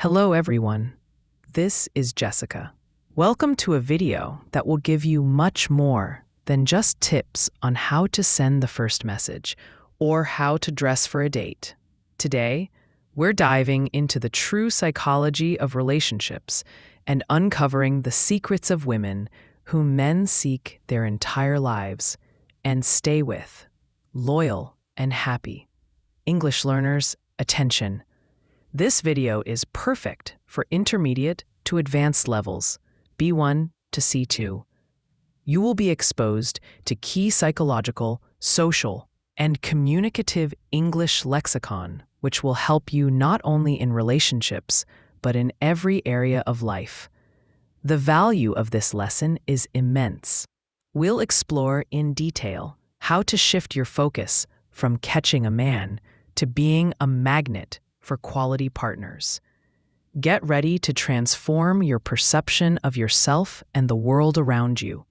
Hello everyone, this is Jessica. Welcome to a video that will give you much more than just tips on how to send the first message or how to dress for a date. Today, we're diving into the true psychology of relationships and uncovering the secrets of women whom men seek their entire lives and stay with, loyal and happy. English learners, attention. This video is perfect for intermediate to advanced levels, B1 to C2. You will be exposed to key psychological, social, and communicative English lexicon, which will help you not only in relationships, but in every area of life. The value of this lesson is immense. We'll explore in detail how to shift your focus from catching a man to being a magnet for quality partners. Get ready to transform your perception of yourself and the world around you.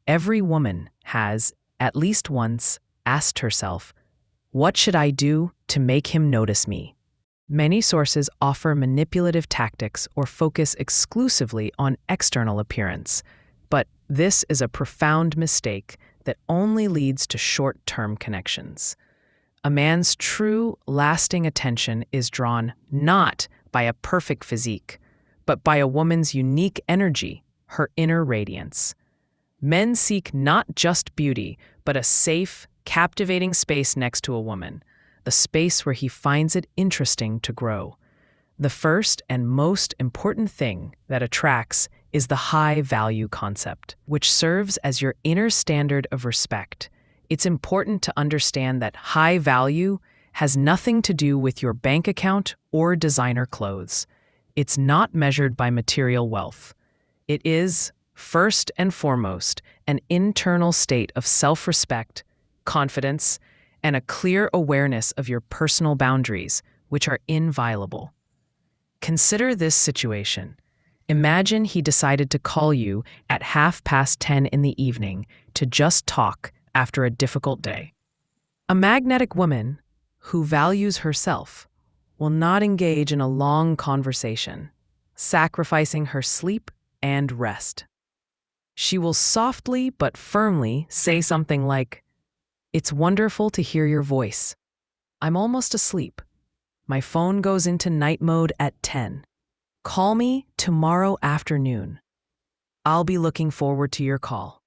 Every woman has, at least once, asked herself, "What should I do to make him notice me?" Many sources offer manipulative tactics or focus exclusively on external appearance, but this is a profound mistake that only leads to short-term connections. A man's true, lasting attention is drawn not by a perfect physique, but by a woman's unique energy, her inner radiance. Men seek not just beauty, but a safe, captivating space next to a woman, the space where he finds it interesting to grow. The first and most important thing that attracts is the high-value concept, which serves as your inner standard of respect. It's important to understand that high value has nothing to do with your bank account or designer clothes. It's not measured by material wealth. It is, first and foremost, an internal state of self-respect, confidence, and a clear awareness of your personal boundaries, which are inviolable. Consider this situation. Imagine he decided to call you at 10:30 in the evening to just talk after a difficult day. A magnetic woman who values herself will not engage in a long conversation, sacrificing her sleep and rest. She will softly but firmly say something like, "It's wonderful to hear your voice. I'm almost asleep. My phone goes into night mode at 10. Call me tomorrow afternoon. I'll be looking forward to your call."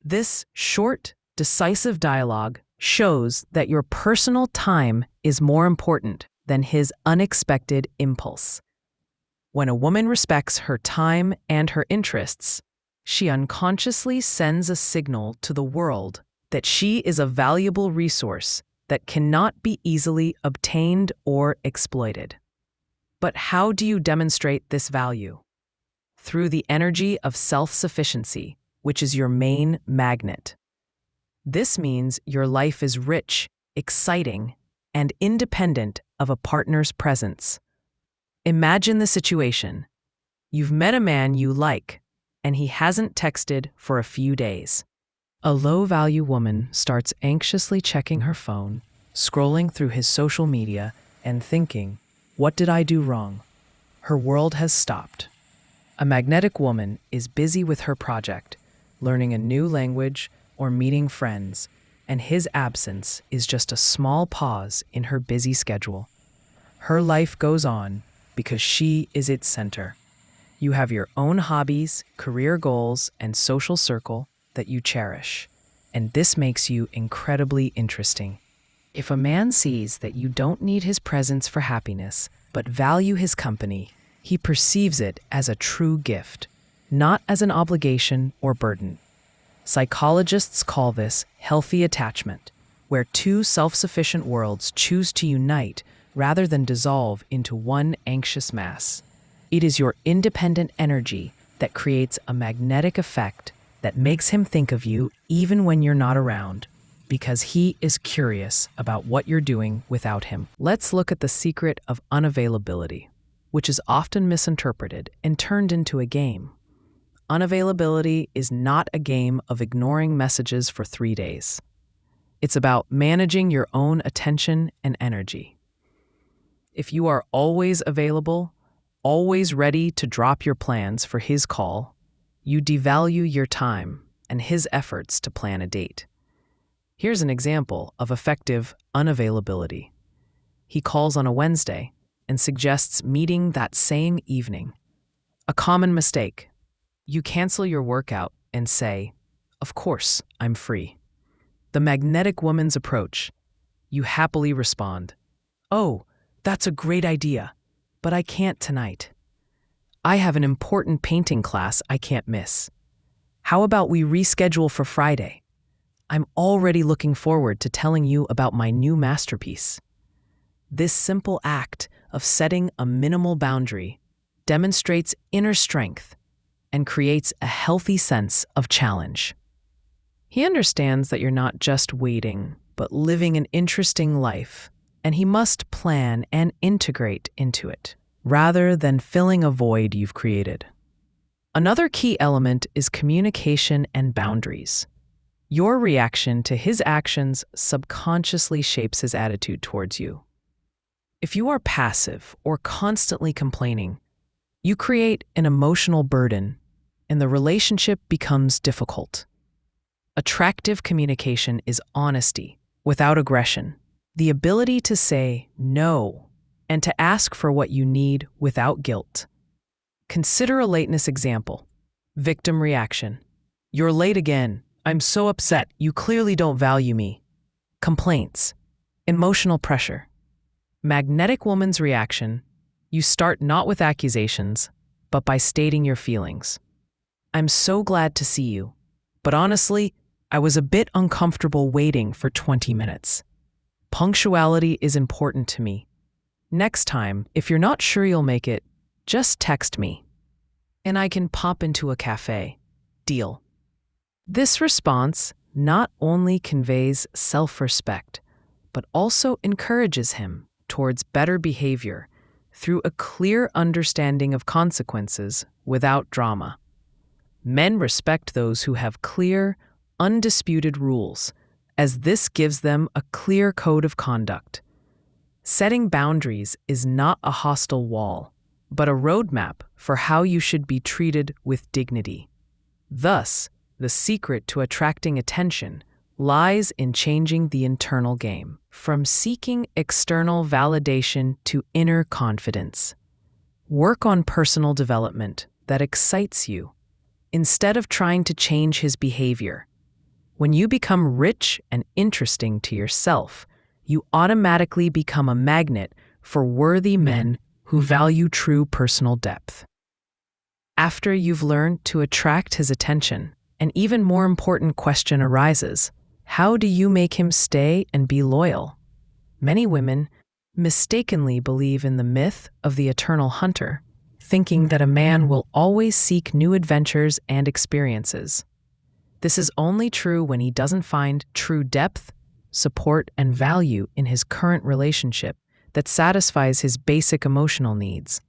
This short, decisive dialogue shows that your personal time is more important than his unexpected impulse. When a woman respects her time and her interests, she unconsciously sends a signal to the world that she is a valuable resource that cannot be easily obtained or exploited. But how do you demonstrate this value? Through the energy of self-sufficiency, which is your main magnet. This means your life is rich, exciting, and independent of a partner's presence. Imagine the situation. You've met a man you like, and he hasn't texted for a few days. A low-value woman starts anxiously checking her phone, scrolling through his social media, and thinking, "What did I do wrong?" Her world has stopped. A magnetic woman is busy with her project, learning a new language or meeting friends, and his absence is just a small pause in her busy schedule. Her life goes on because she is its center. You have your own hobbies, career goals, and social circle that you cherish, and this makes you incredibly interesting. If a man sees that you don't need his presence for happiness, but value his company, he perceives it as a true gift, not as an obligation or burden. Psychologists call this healthy attachment, where two self-sufficient worlds choose to unite rather than dissolve into one anxious mass. It is your independent energy that creates a magnetic effect that makes him think of you even when you're not around, because he is curious about what you're doing without him. Let's look at the secret of unavailability, which is often misinterpreted and turned into a game. Unavailability is not a game of ignoring messages for 3 days. It's about managing your own attention and energy. If you are always available, always ready to drop your plans for his call, you devalue your time and his efforts to plan a date. Here's an example of effective unavailability. He calls on a Wednesday and suggests meeting that same evening. A common mistake. You cancel your workout and say, "Of course, I'm free." The magnetic woman's approach. You happily respond, "Oh, that's a great idea, but I can't tonight. I have an important painting class I can't miss. How about we reschedule for Friday? I'm already looking forward to telling you about my new masterpiece." This simple act of setting a minimal boundary demonstrates inner strength and creates a healthy sense of challenge. He understands that you're not just waiting, but living an interesting life, and he must plan and integrate into it, rather than filling a void you've created. Another key element is communication and boundaries. Your reaction to his actions subconsciously shapes his attitude towards you. If you are passive or constantly complaining, you create an emotional burden, and the relationship becomes difficult. Attractive communication is honesty without aggression, the ability to say no and to ask for what you need without guilt. Consider a lateness example. Victim reaction. "You're late again. I'm so upset. You clearly don't value me." Complaints. Emotional pressure. Magnetic woman's reaction. You start not with accusations, but by stating your feelings. "I'm so glad to see you, but honestly, I was a bit uncomfortable waiting for 20 minutes. Punctuality is important to me. Next time, if you're not sure you'll make it, just text me, and I can pop into a cafe. Deal." This response not only conveys self-respect, but also encourages him towards better behavior through a clear understanding of consequences without drama. Men respect those who have clear, undisputed rules, as this gives them a clear code of conduct. Setting boundaries is not a hostile wall, but a roadmap for how you should be treated with dignity. Thus, the secret to attracting attention lies in changing the internal game, from seeking external validation to inner confidence. Work on personal development that excites you, instead of trying to change his behavior. When you become rich and interesting to yourself, you automatically become a magnet for worthy men who value true personal depth. After you've learned to attract his attention, an even more important question arises: how do you make him stay and be loyal? Many women mistakenly believe in the myth of the eternal hunter, thinking that a man will always seek new adventures and experiences. This is only true when he doesn't find true depth, support, and value in his current relationship that satisfies his basic emotional needs.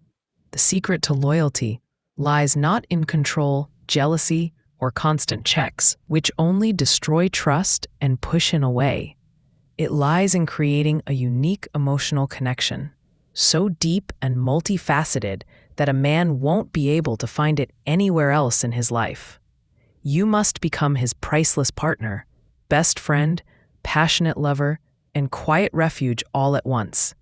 The secret to loyalty lies not in control, jealousy, or constant checks, which only destroy trust and push him away. It lies in creating a unique emotional connection, so deep and multifaceted that a man won't be able to find it anywhere else in his life. You must become his priceless partner, best friend, passionate lover, and quiet refuge all at once.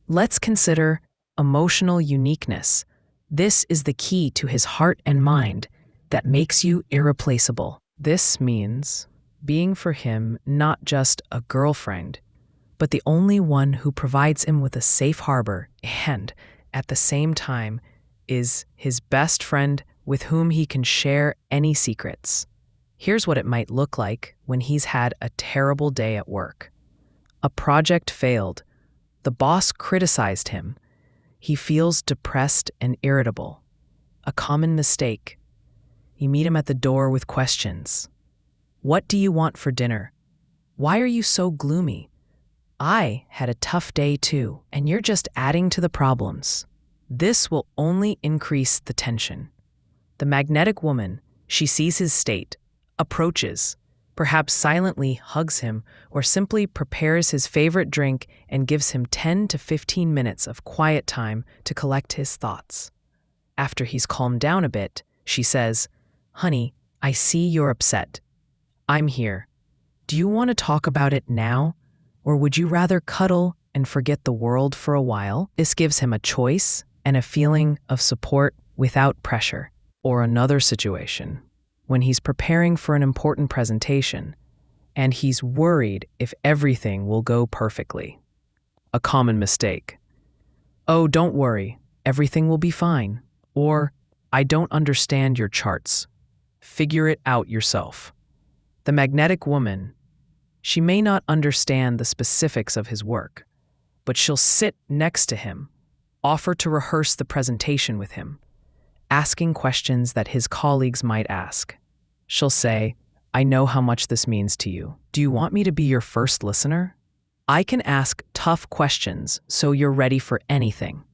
Let's consider emotional uniqueness. This is the key to his heart and mind that makes you irreplaceable. This means being for him not just a girlfriend, but the only one who provides him with a safe harbor and, at the same time, is his best friend with whom he can share any secrets. Here's what it might look like when he's had a terrible day at work. A project failed. The boss criticized him. He feels depressed and irritable. A common mistake. You meet him at the door with questions. What do you want for dinner? Why are you so gloomy? I had a tough day too, and you're just adding to the problems. This will only increase the tension. The magnetic woman, she sees his state, approaches. perhaps silently hugs him, or simply prepares his favorite drink and gives him 10 to 15 minutes of quiet time to collect his thoughts. After he's calmed down a bit, she says, "Honey, I see you're upset. I'm here. Do you want to talk about it now? Or would you rather cuddle and forget the world for a while?" This gives him a choice and a feeling of support without pressure. Or another situation, when he's preparing for an important presentation and he's worried if everything will go perfectly. A common mistake. "Oh, don't worry, everything will be fine." Or, "I don't understand your charts. Figure it out yourself." The magnetic woman, she may not understand the specifics of his work, but she'll sit next to him, offer to rehearse the presentation with him, asking questions that his colleagues might ask. She'll say, "I know how much this means to you. Do you want me to be your first listener? I can ask tough questions so you're ready for anything."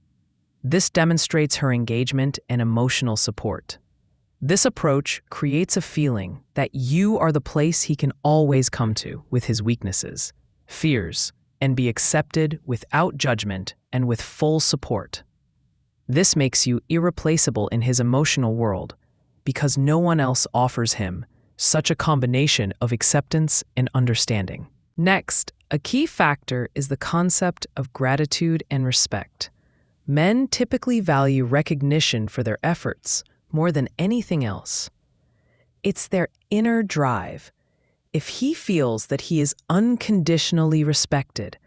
This demonstrates her engagement and emotional support. This approach creates a feeling that you are the place he can always come to with his weaknesses, fears, and be accepted without judgment and with full support. This makes you irreplaceable in his emotional world because no one else offers him such a combination of acceptance and understanding. Next, a key factor is the concept of gratitude and respect. Men typically value recognition for their efforts more than anything else. It's their inner drive. If he feels that he is unconditionally respected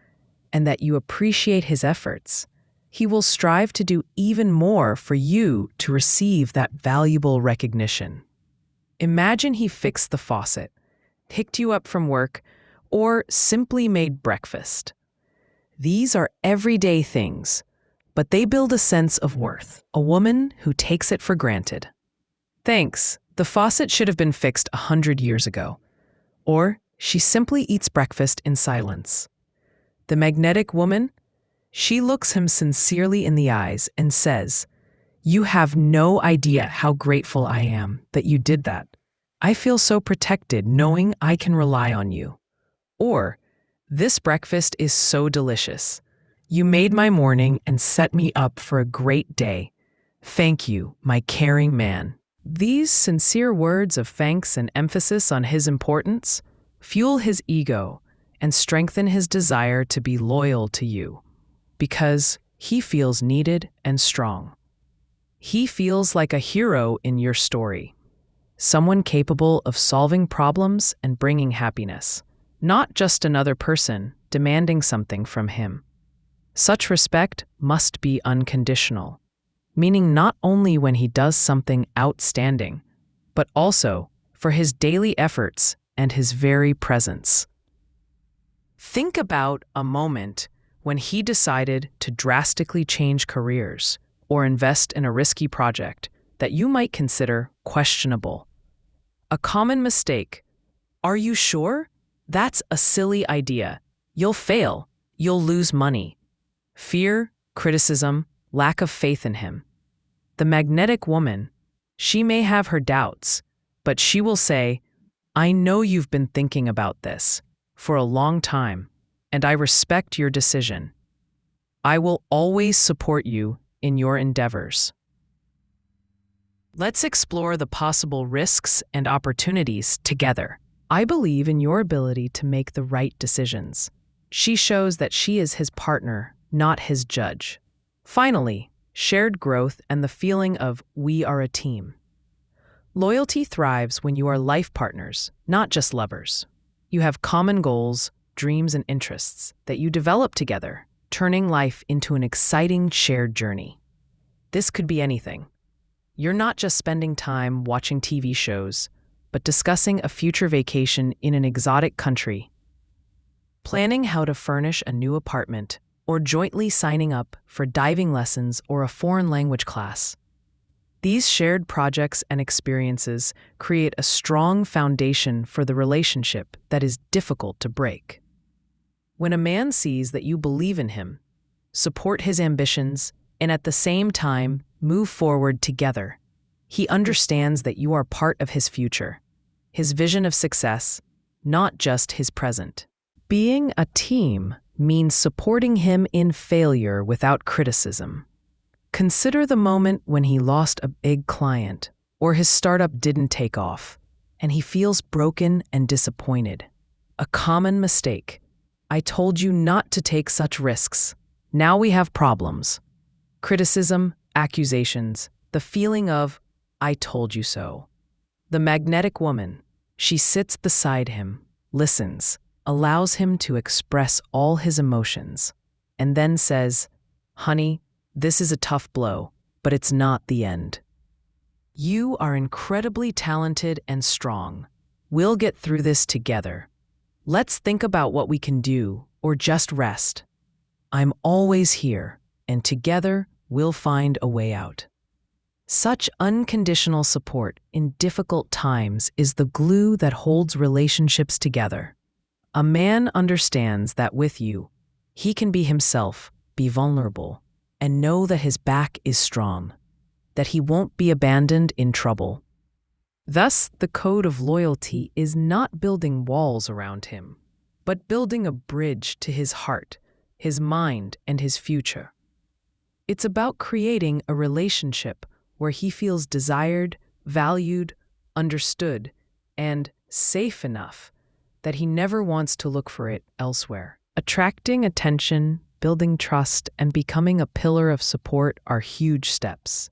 and that you appreciate his efforts, he will strive to do even more for you to receive that valuable recognition. Imagine he fixed the faucet, picked you up from work, or simply made breakfast. These are everyday things, but they build a sense of worth. A woman who takes it for granted. "Thanks, the faucet should have been fixed 100 years ago." Or she simply eats breakfast in silence. The magnetic woman, she looks him sincerely in the eyes and says, "You have no idea how grateful I am that you did that. I feel so protected knowing I can rely on you." Or, "This breakfast is so delicious. You made my morning and set me up for a great day. Thank you, my caring man." These sincere words of thanks and emphasis on his importance fuel his ego and strengthen his desire to be loyal to you, because he feels needed and strong. He feels like a hero in your story, someone capable of solving problems and bringing happiness, not just another person demanding something from him. Such respect must be unconditional, meaning not only when he does something outstanding, but also for his daily efforts and his very presence. Think about a moment when he decided to drastically change careers or invest in a risky project that you might consider questionable. A common mistake: "Are you sure? That's a silly idea. You'll fail. You'll lose money." Fear, criticism, lack of faith in him. The magnetic woman, she may have her doubts, but she will say, "I know you've been thinking about this for a long time, and I respect your decision. I will always support you in your endeavors." Let's explore the possible risks and opportunities together. I believe in your ability to make the right decisions. She shows that she is his partner, not his judge. Finally, shared growth and the feeling of "we are a team." Loyalty thrives when you are life partners, not just lovers. You have common goals, dreams, and interests that you develop together, turning life into an exciting shared journey. This could be anything. You're not just spending time watching TV shows, but discussing a future vacation in an exotic country, planning how to furnish a new apartment, or jointly signing up for diving lessons or a foreign language class. These shared projects and experiences create a strong foundation for the relationship that is difficult to break. When a man sees that you believe in him, support his ambitions, and at the same time move forward together, he understands that you are part of his future, his vision of success, not just his present. Being a team means supporting him in failure without criticism. Consider the moment when he lost a big client or his startup didn't take off, and he feels broken and disappointed. A common mistake. I told you not to take such risks. Now we have problems. Criticism, accusations, the feeling of, I told you so. The magnetic woman, she sits beside him, listens, allows him to express all his emotions, and then says, honey, this is a tough blow, but it's not the end. You are incredibly talented and strong. We'll get through this together. Let's think about what we can do, or just rest. I'm always here, and together we'll find a way out. Such unconditional support in difficult times is the glue that holds relationships together. A man understands that with you, he can be himself, be vulnerable, and know that his back is strong, that he won't be abandoned in trouble. Thus, the code of loyalty is not building walls around him, but building a bridge to his heart, his mind, and his future. It's about creating a relationship where he feels desired, valued, understood, and safe enough that he never wants to look for it elsewhere. Attracting attention, building trust, and becoming a pillar of support are huge steps.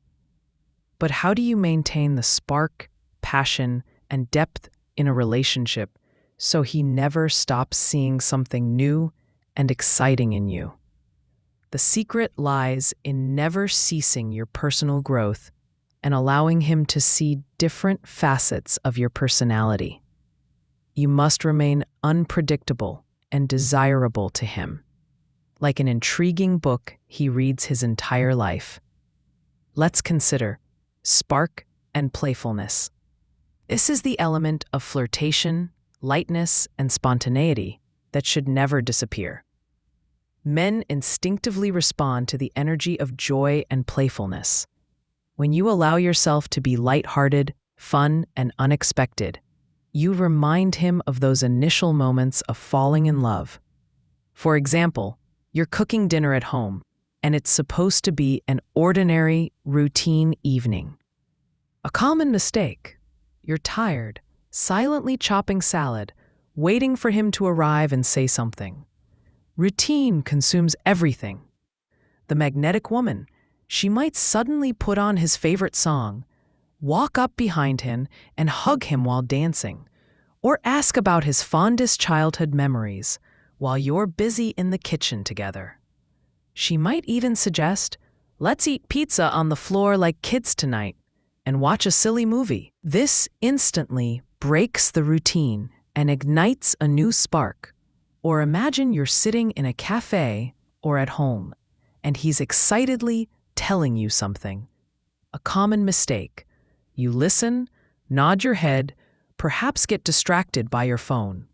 But how do you maintain the spark, passion, and depth in a relationship so he never stops seeing something new and exciting in you? The secret lies in never ceasing your personal growth and allowing him to see different facets of your personality. You must remain unpredictable and desirable to him, like an intriguing book he reads his entire life. Let's consider spark and playfulness. This is the element of flirtation, lightness, and spontaneity that should never disappear. Men instinctively respond to the energy of joy and playfulness. When you allow yourself to be lighthearted, fun, and unexpected, you remind him of those initial moments of falling in love. For example, you're cooking dinner at home, and it's supposed to be an ordinary, routine evening. A common mistake. You're tired, silently chopping salad, waiting for him to arrive and say something. Routine consumes everything. The magnetic woman, she might suddenly put on his favorite song, walk up behind him and hug him while dancing, or ask about his fondest childhood memories while you're busy in the kitchen together. She might even suggest, let's eat pizza on the floor like kids tonight and watch a silly movie. This instantly breaks the routine and ignites a new spark. Or imagine you're sitting in a cafe or at home, and he's excitedly telling you something. A common mistake. You listen, nod your head, perhaps get distracted by your phone.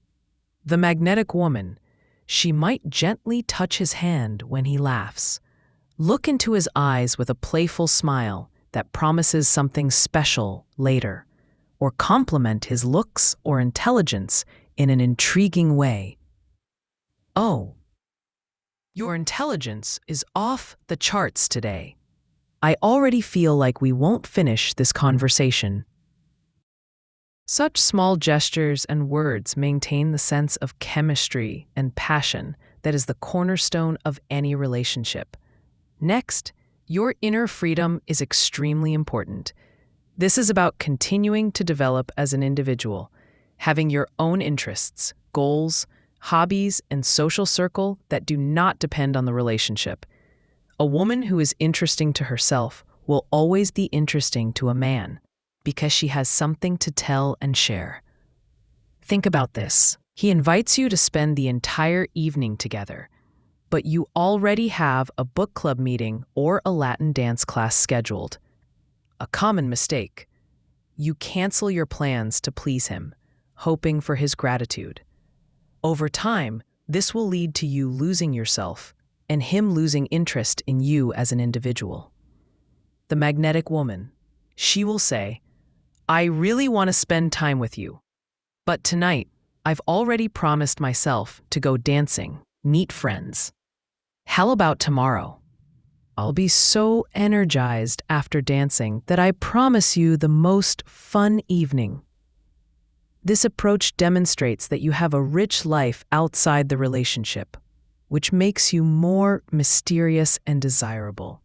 The magnetic woman, she might gently touch his hand when he laughs. Look into his eyes with a playful smile that promises something special later, or compliment his looks or intelligence in an intriguing way. Oh, your intelligence is off the charts today. I already feel like we won't finish this conversation. Such small gestures and words maintain the sense of chemistry and passion that is the cornerstone of any relationship. Next, your inner freedom is extremely important. This is about continuing to develop as an individual, having your own interests, goals, hobbies, and social circle that do not depend on the relationship. A woman who is interesting to herself will always be interesting to a man because she has something to tell and share. Think about this. He invites you to spend the entire evening together, but you already have a book club meeting or a Latin dance class scheduled. A common mistake. You cancel your plans to please him, hoping for his gratitude. Over time, this will lead to you losing yourself and him losing interest in you as an individual. The magnetic woman, she will say, I really want to spend time with you, but tonight, I've already promised myself to go dancing, meet friends. How about tomorrow? I'll be so energized after dancing that I promise you the most fun evening. This approach demonstrates that you have a rich life outside the relationship, which makes you more mysterious and desirable.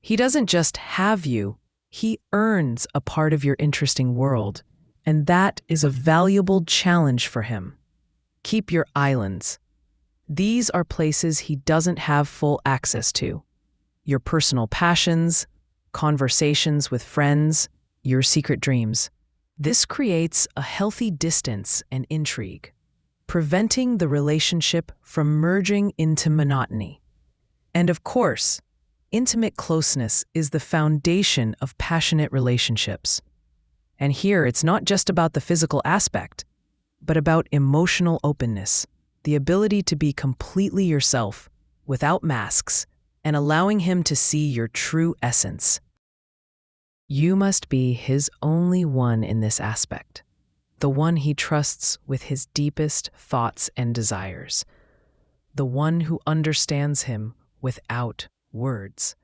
He doesn't just have you, he earns a part of your interesting world, and that is a valuable challenge for him. Keep your islands. These are places he doesn't have full access to. Your personal passions, conversations with friends, your secret dreams. This creates a healthy distance and intrigue, preventing the relationship from merging into monotony. And of course, intimate closeness is the foundation of passionate relationships. And here, it's not just about the physical aspect, but about emotional openness, the ability to be completely yourself, without masks, and allowing him to see your true essence. You must be his only one in this aspect, the one he trusts with his deepest thoughts and desires, the one who understands him without words.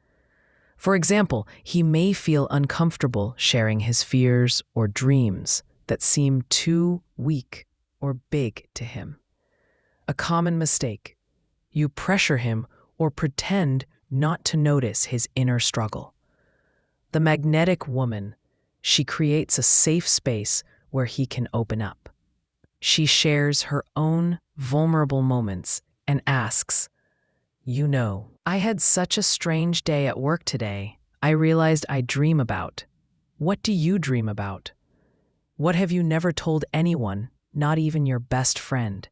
For example, he may feel uncomfortable sharing his fears or dreams that seem too weak or big to him. A common mistake: you pressure him or pretend not to notice his inner struggle. The magnetic woman, she creates a safe space where he can open up. She shares her own vulnerable moments and asks, I had such a strange day at work today. I realized I dream about. What do you dream about? What have you never told anyone, not even your best friend?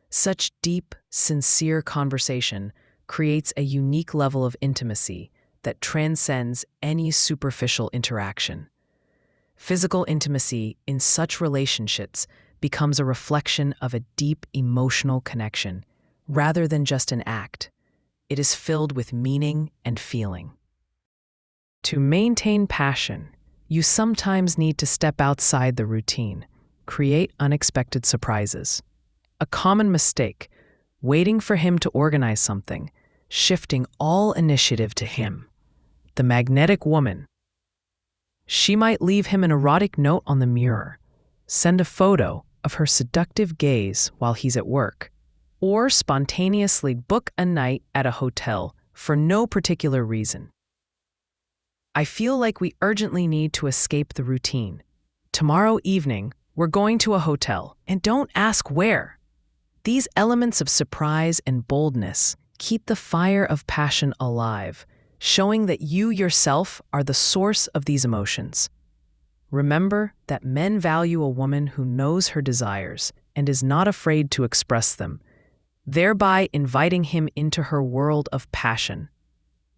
Such deep, sincere conversation creates a unique level of intimacy that transcends any superficial interaction. Physical intimacy in such relationships becomes a reflection of a deep emotional connection, rather than just an act. It is filled with meaning and feeling. To maintain passion, you sometimes need to step outside the routine, create unexpected surprises. A common mistake: waiting for him to organize something, shifting all initiative to him. The magnetic woman. She might leave him an erotic note on the mirror, send a photo of her seductive gaze while he's at work, or spontaneously book a night at a hotel for no particular reason. I feel like we urgently need to escape the routine. Tomorrow evening, we're going to a hotel, and don't ask where. These elements of surprise and boldness keep the fire of passion alive, showing that you yourself are the source of these emotions. Remember that men value a woman who knows her desires and is not afraid to express them, thereby inviting him into her world of passion.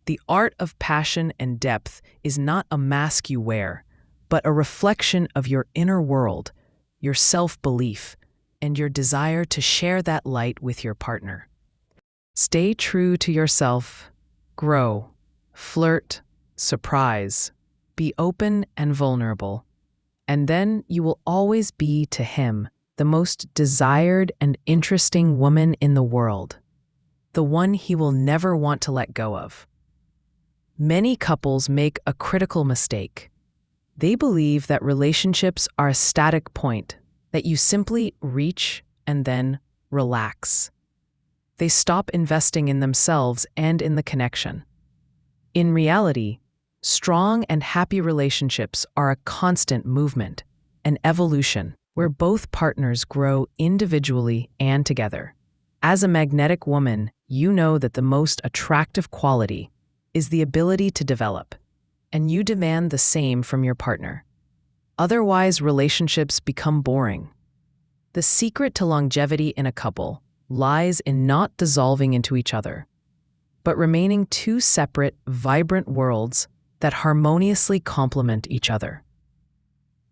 The art of passion and depth is not a mask you wear, but a reflection of your inner world, your self-belief, and your desire to share that light with your partner. Stay true to yourself, grow, flirt, surprise, be open and vulnerable, and then you will always be to him the most desired and interesting woman in the world, the one he will never want to let go of. Many couples make a critical mistake. They believe that relationships are a static point, that you simply reach and then relax. They stop investing in themselves and in the connection. In reality, strong and happy relationships are a constant movement, an evolution, where both partners grow individually and together. As a magnetic woman, you know that the most attractive quality is the ability to develop, and you demand the same from your partner. Otherwise, relationships become boring. The secret to longevity in a couple lies in not dissolving into each other, but remaining two separate, vibrant worlds that harmoniously complement each other.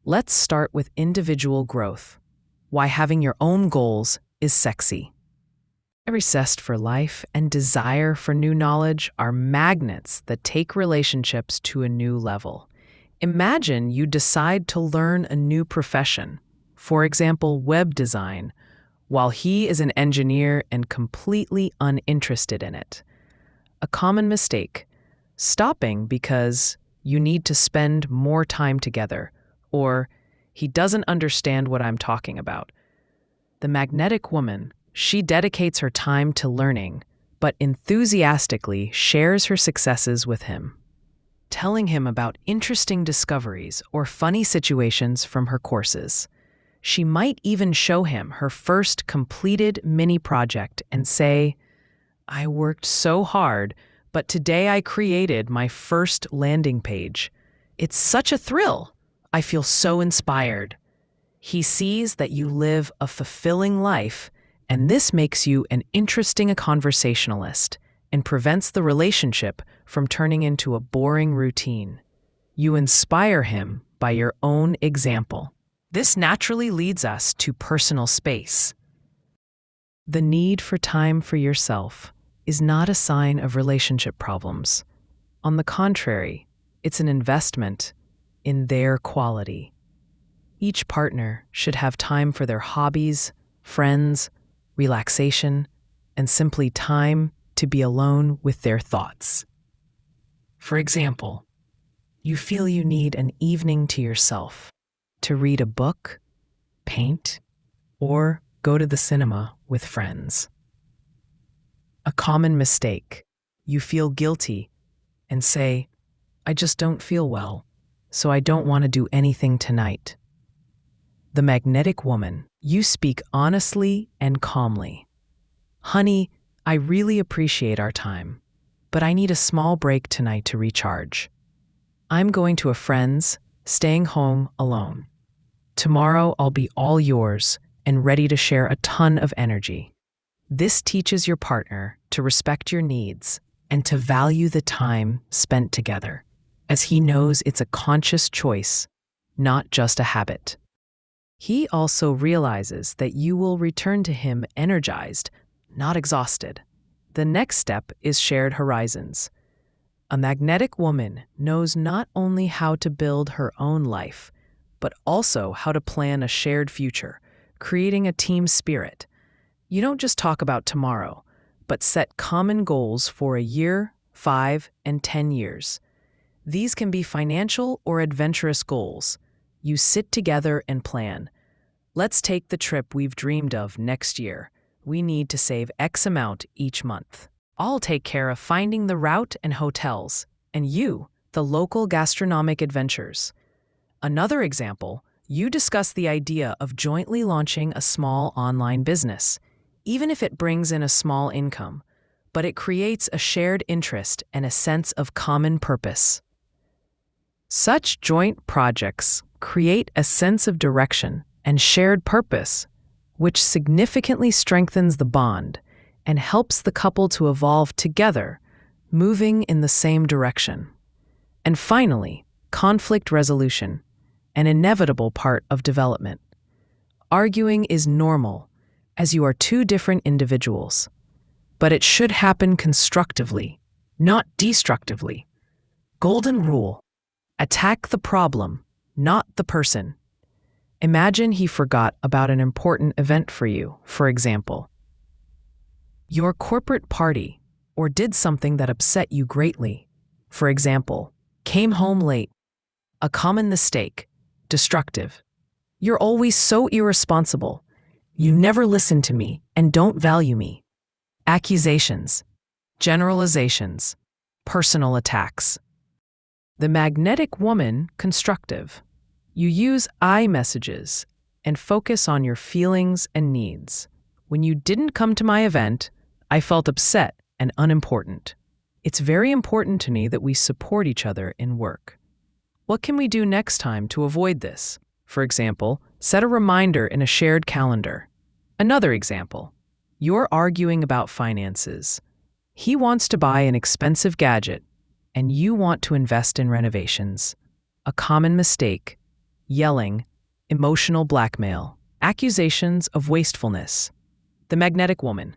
Let's start with individual growth. Why having your own goals is sexy. Every zest for life and desire for new knowledge are magnets that take relationships to a new level. Imagine you decide to learn a new profession, for example, web design, while he is an engineer and completely uninterested in it. A common mistake: stopping because you need to spend more time together, or he doesn't understand what I'm talking about. The magnetic woman, she dedicates her time to learning, but enthusiastically shares her successes with him, telling him about interesting discoveries or funny situations from her courses. She might even show him her first completed mini project and say, "I worked so hard, but today I created my first landing page. It's such a thrill. I feel so inspired." He sees that you live a fulfilling life, and this makes you an interesting conversationalist and prevents the relationship from turning into a boring routine. You inspire him by your own example. This naturally leads us to personal space. The need for time for yourself is not a sign of relationship problems. On the contrary, it's an investment in their quality. Each partner should have time for their hobbies, friends, relaxation, and simply time to be alone with their thoughts. For example, you feel you need an evening to yourself to read a book, paint, or go to the cinema with friends. A common mistake: you feel guilty and say, "I just don't feel well, so I don't want to do anything tonight." The magnetic woman, you speak honestly and calmly. "Honey, I really appreciate our time, but I need a small break tonight to recharge. I'm going to a friend's, staying home alone. Tomorrow I'll be all yours and ready to share a ton of energy." This teaches your partner to respect your needs and to value the time spent together, as he knows it's a conscious choice, not just a habit. He also realizes that you will return to him energized, not exhausted. The next step is shared horizons. A magnetic woman knows not only how to build her own life, but also how to plan a shared future, creating a team spirit. You don't just talk about tomorrow, but set common goals for a year, 5, and 10 years. These can be financial or adventurous goals. You sit together and plan. "Let's take the trip we've dreamed of next year. We need to save X amount each month. I'll take care of finding the route and hotels, and you, the local gastronomic adventures." Another example, you discuss the idea of jointly launching a small online business, even if it brings in a small income, but it creates a shared interest and a sense of common purpose. Such joint projects create a sense of direction and shared purpose, which significantly strengthens the bond and helps the couple to evolve together, moving in the same direction. And finally, conflict resolution, an inevitable part of development. Arguing is normal, as you are two different individuals, but it should happen constructively, not destructively. Golden rule: attack the problem, not the person. Imagine he forgot about an important event for you, for example, your corporate party, or did something that upset you greatly. For example, came home late. A common mistake: destructive. "You're always so irresponsible. You never listen to me and don't value me." Accusations, generalizations, personal attacks. The magnetic woman, constructive. You use I messages and focus on your feelings and needs. "When you didn't come to my event, I felt upset and unimportant. It's very important to me that we support each other in work. What can we do next time to avoid this?" For example, set a reminder in a shared calendar. Another example, you're arguing about finances. He wants to buy an expensive gadget, and you want to invest in renovations. A common mistake: yelling, emotional blackmail, accusations of wastefulness. The magnetic woman,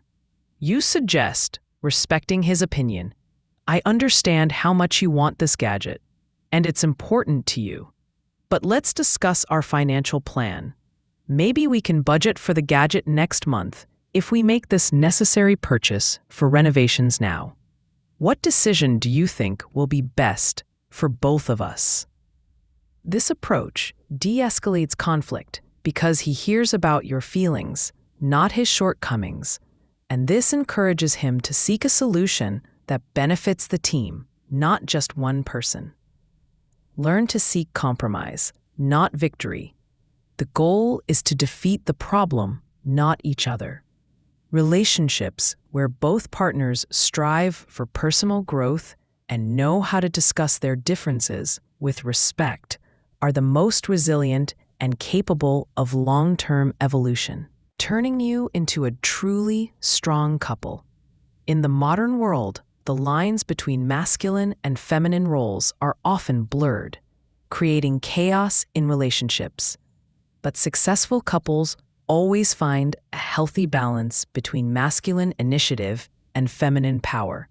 you suggest respecting his opinion. "I understand how much you want this gadget, and it's important to you. But let's discuss our financial plan. Maybe we can budget for the gadget next month if we make this necessary purchase for renovations now. What decision do you think will be best for both of us? This approach de-escalates conflict because he hears about your feelings, not his shortcomings, and this encourages him to seek a solution that benefits the team, not just one person. Learn to seek compromise, not victory. The goal is to defeat the problem, not each other. Relationships where both partners strive for personal growth and know how to discuss their differences with respect are the most resilient and capable of long-term evolution, turning you into a truly strong couple. In the modern world, the lines between masculine and feminine roles are often blurred, creating chaos in relationships. But successful couples always find a healthy balance between masculine initiative and feminine power.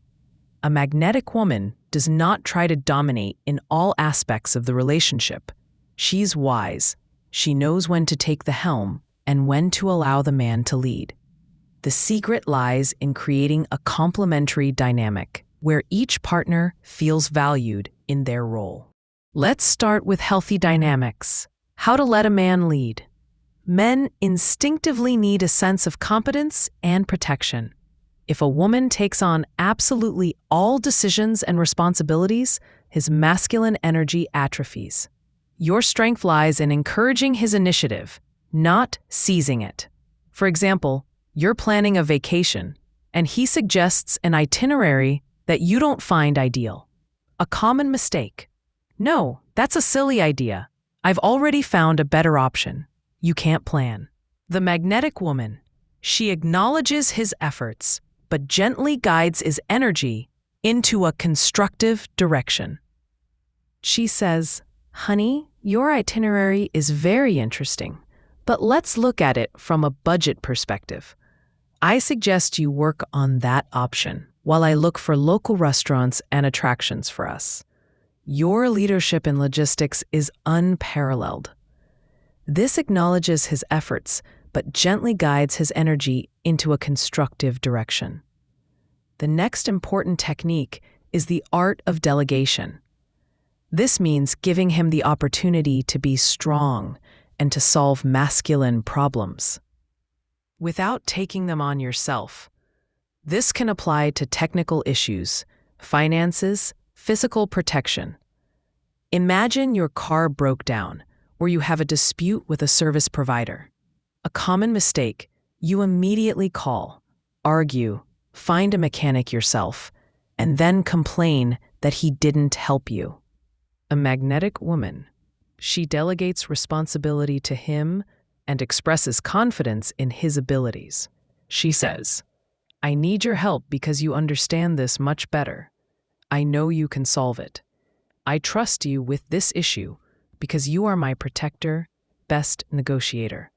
A magnetic woman does not try to dominate in all aspects of the relationship. She's wise. She knows when to take the helm and when to allow the man to lead. The secret lies in creating a complementary dynamic where each partner feels valued in their role. Let's start with healthy dynamics. How to let a man lead. Men instinctively need a sense of competence and protection. If a woman takes on absolutely all decisions and responsibilities, his masculine energy atrophies. Your strength lies in encouraging his initiative, not seizing it. For example, you're planning a vacation, and he suggests an itinerary that you don't find ideal. A common mistake. No, that's a silly idea. I've already found a better option. You can't plan. The magnetic woman. She acknowledges his efforts, but gently guides his energy into a constructive direction. She says, "Honey, your itinerary is very interesting, but let's look at it from a budget perspective. I suggest you work on that option while I look for local restaurants and attractions for us." Your leadership in logistics is unparalleled. This acknowledges his efforts, but gently guides his energy into a constructive direction. The next important technique is the art of delegation. This means giving him the opportunity to be strong and to solve masculine problems without taking them on yourself. This can apply to technical issues, finances, physical protection. Imagine your car broke down, or you have a dispute with a service provider. A common mistake, you immediately call, argue, find a mechanic yourself, and then complain that he didn't help you. A magnetic woman. She delegates responsibility to him and expresses confidence in his abilities. She says, "I need your help because you understand this much better. I know you can solve it. I trust you with this issue because you are my protector, best negotiator."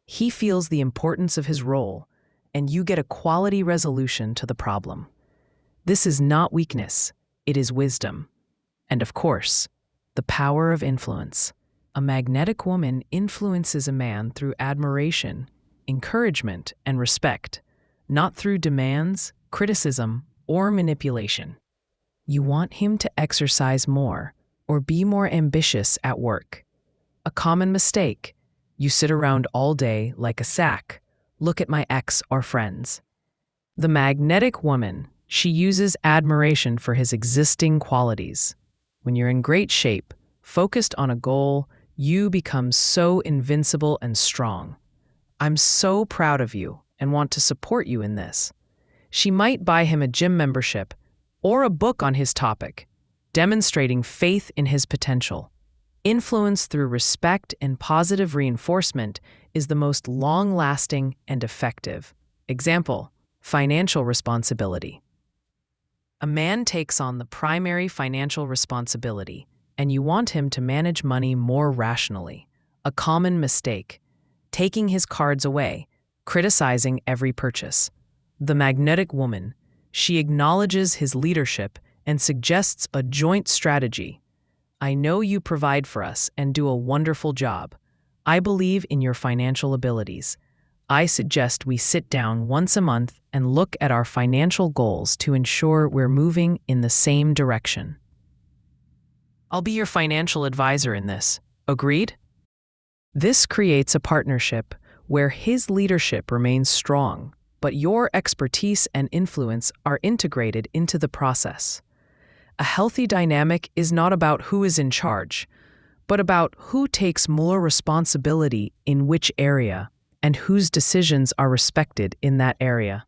He feels the importance of his role, and you get a quality resolution to the problem. This is not weakness, it is wisdom. And of course, the power of influence. A magnetic woman influences a man through admiration, encouragement, and respect, not through demands, criticism, or manipulation. You want him to exercise more or be more ambitious at work. A common mistake. You sit around all day like a sack. Look at my ex or friends. The magnetic woman. She uses admiration for his existing qualities. When you're in great shape, focused on a goal, you become so invincible and strong. I'm so proud of you and want to support you in this. She might buy him a gym membership or a book on his topic, demonstrating faith in his potential. Influence through respect and positive reinforcement is the most long-lasting and effective. Example, financial responsibility. A man takes on the primary financial responsibility, and you want him to manage money more rationally. A common mistake, taking his cards away, criticizing every purchase. The magnetic woman. She acknowledges his leadership and suggests a joint strategy. I know you provide for us and do a wonderful job. I believe in your financial abilities. I suggest we sit down once a month and look at our financial goals to ensure we're moving in the same direction. I'll be your financial advisor in this. Agreed? This creates a partnership where his leadership remains strong, but your expertise and influence are integrated into the process. A healthy dynamic is not about who is in charge, but about who takes more responsibility in which area and whose decisions are respected in that area.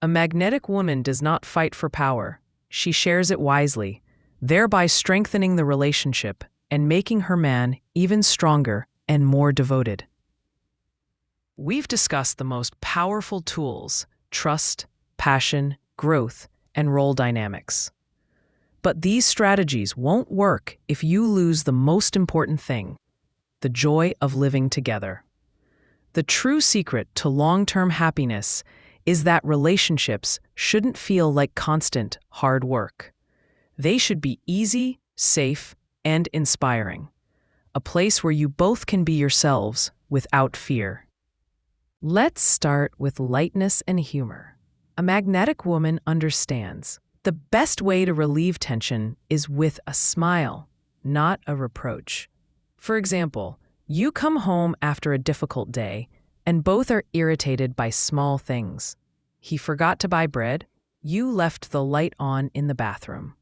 A magnetic woman does not fight for power. She shares it wisely, thereby strengthening the relationship and making her man even stronger and more devoted. We've discussed the most powerful tools: trust, passion, growth, and role dynamics. But these strategies won't work if you lose the most important thing: the joy of living together. The true secret to long-term happiness is that relationships shouldn't feel like constant hard work. They should be easy, safe, and inspiring. A place where you both can be yourselves without fear. Let's start with lightness and humor. A magnetic woman understands the best way to relieve tension is with a smile, not a reproach. For example, you come home after a difficult day and both are irritated by small things. He forgot to buy bread. You left the light on in the bathroom.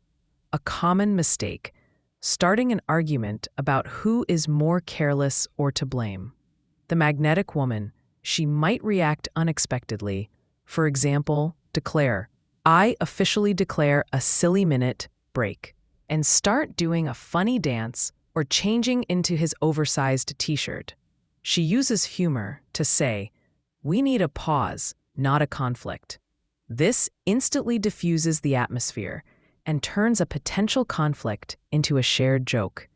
A common mistake: starting an argument about who is more careless or to blame. The magnetic woman, she might react unexpectedly. For example, declare, "I officially declare a silly minute break," and start doing a funny dance or changing into his oversized t-shirt. She uses humor to say, "We need a pause, not a conflict." This instantly diffuses the atmosphere and turns a potential conflict into a shared joke.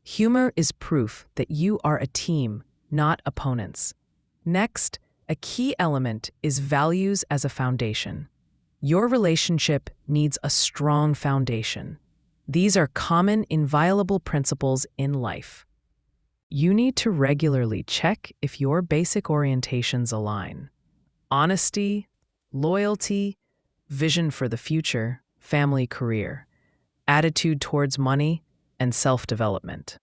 Humor is proof that you are a team, not opponents. Next, a key element is values as a foundation. Your relationship needs a strong foundation. These are common, inviolable principles in life. You need to regularly check if your basic orientations align: honesty, loyalty, vision for the future, family, career, attitude towards money, and self-development.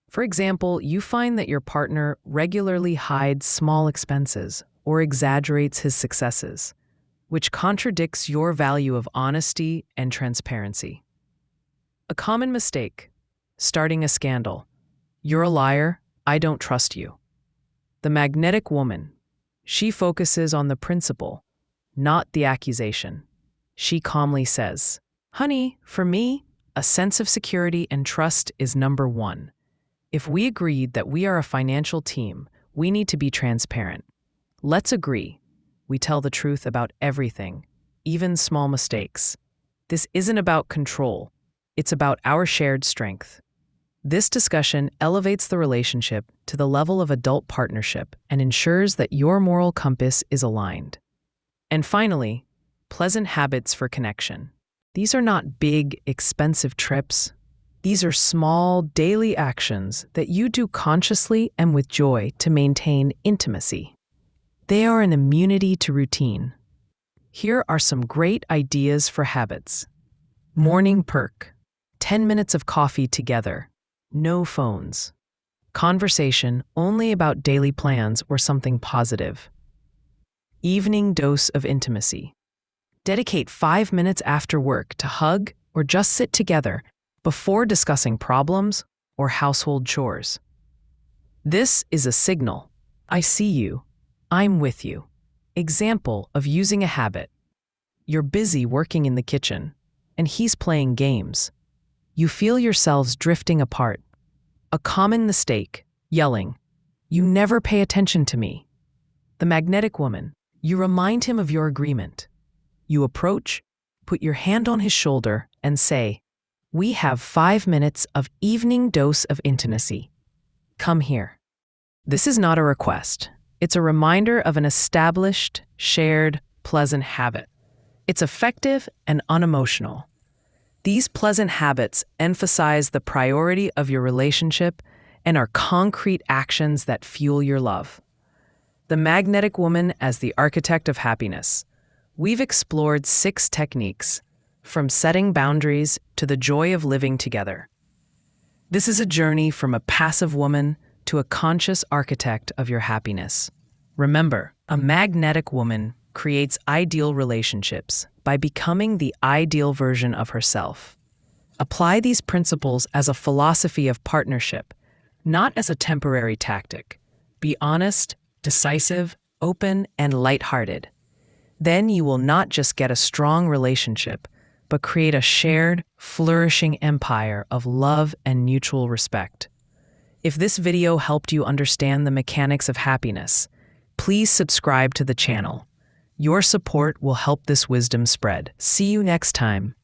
For example, you find that your partner regularly hides small expenses or exaggerates his successes, which contradicts your value of honesty and transparency. A common mistake: starting a scandal. "You're a liar, I don't trust you." The magnetic woman, she focuses on the principle, not the accusation. She calmly says, "Honey, for me, a sense of security and trust is number one. If we agreed that we are a financial team, we need to be transparent. Let's agree. We tell the truth about everything, even small mistakes. This isn't about control. It's about our shared strength." This discussion elevates the relationship to the level of adult partnership and ensures that your moral compass is aligned. And finally, pleasant habits for connection. These are not big, expensive trips. These are small, daily actions that you do consciously and with joy to maintain intimacy. They are an immunity to routine. Here are some great ideas for habits. Morning perk: 10 minutes of coffee together. No phones. Conversation only about daily plans or something positive. Evening dose of intimacy. Dedicate 5 minutes after work to hug or just sit together before discussing problems or household chores. This is a signal: I see you, I'm with you. Example of using a habit: you're busy working in the kitchen, and he's playing games. You feel yourselves drifting apart. A common mistake: yelling, "You never pay attention to me." The magnetic woman, you remind him of your agreement. You approach, put your hand on his shoulder, and say, "We have 5 minutes of evening dose of intimacy. Come here." This is not a request. It's a reminder of an established, shared, pleasant habit. It's effective and unemotional. These pleasant habits emphasize the priority of your relationship and are concrete actions that fuel your love. The magnetic woman as the architect of happiness. We've explored 6 techniques, from setting boundaries to the joy of living together. This is a journey from a passive woman to a conscious architect of your happiness. Remember, a magnetic woman creates ideal relationships by becoming the ideal version of herself. Apply these principles as a philosophy of partnership, not as a temporary tactic. Be honest, decisive, open, and lighthearted. Then you will not just get a strong relationship, but create a shared, flourishing empire of love and mutual respect. If this video helped you understand the mechanics of happiness, please subscribe to the channel. Your support will help this wisdom spread. See you next time.